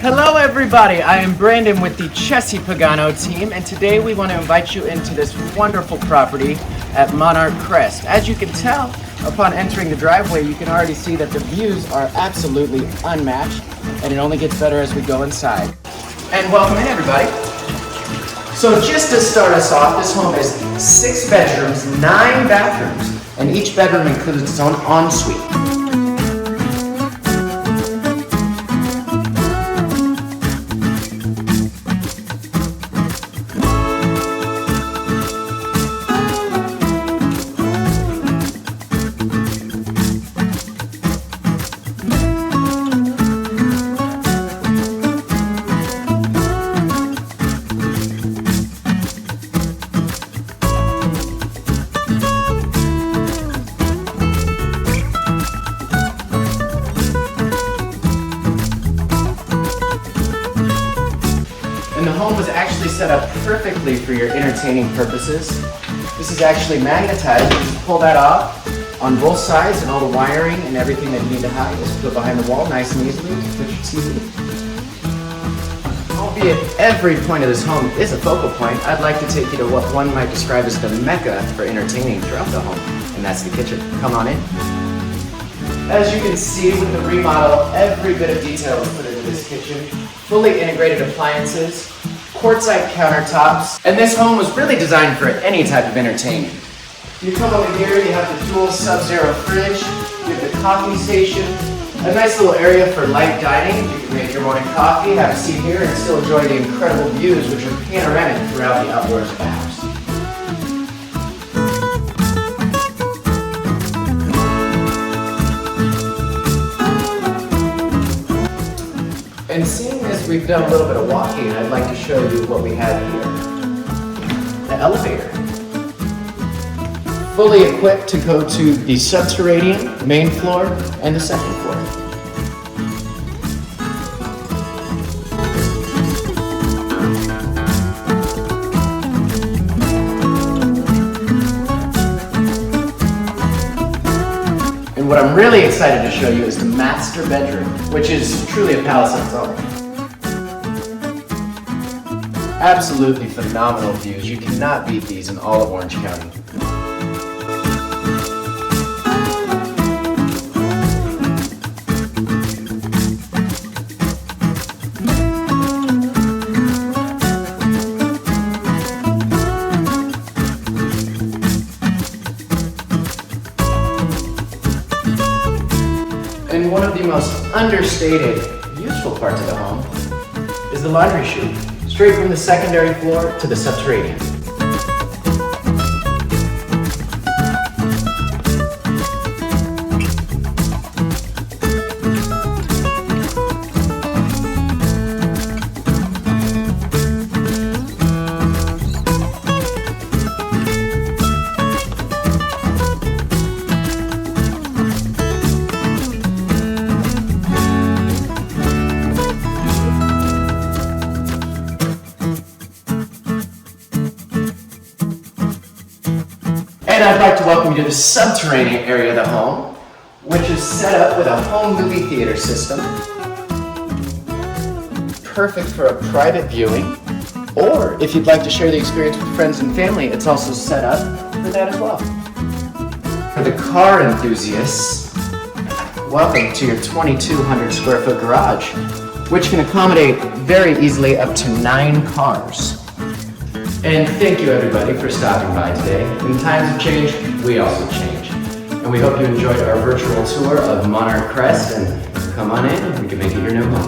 Hello everybody, I am Brandon with the Chessie Pagano team, and today we want to invite you into this wonderful property at Monarch Crest. As you can tell, upon entering the driveway, you can already see that the views are absolutely unmatched, and it only gets better as we go inside. And welcome in everybody. So just to start us off, this home is 6 bedrooms, 9 bathrooms, and each bedroom includes its own ensuite. And the home was actually set up perfectly for your entertaining purposes. This is actually magnetized. You just pull that off on both sides, and all the wiring and everything that you need to hide is put behind the wall nice and easily to put your TV. Albeit every point of this home is a focal point, I'd like to take you to what one might describe as the mecca for entertaining throughout the home, and that's the kitchen. Come on in. As you can see with the remodel, every bit of detail was put into this kitchen. Fully integrated appliances, quartzite countertops, and this home was really designed for any type of entertainment. You come over here, you have the dual sub-zero fridge, you have the coffee station, a nice little area for light dining. You can make your morning coffee, have a seat here, and still enjoy the incredible views which are panoramic throughout the outdoors of the house. And seeing as we've done a little bit of walking, I'd like to show you what we have here. The elevator. Fully equipped to go to the subterranean, main floor, and the second floor. And what I'm really excited to show you is the master bedroom, which is truly a palace of its own. Absolutely phenomenal views. You cannot beat these in all of Orange County. And one of the most understated, useful parts of the home is the laundry chute, straight from the secondary floor to the subterranean. And I'd like to welcome you to the subterranean area of the home, which is set up with a home movie theater system. Perfect for a private viewing, or if you'd like to share the experience with friends and family, it's also set up for that as well. For the car enthusiasts, welcome to your 2,200 square foot garage, which can accommodate very easily up to 9 cars. And thank you everybody for stopping by today. When times have changed, we also change. And we hope you enjoyed our virtual tour of Monarch Crest, and come on in, we can make it your new home.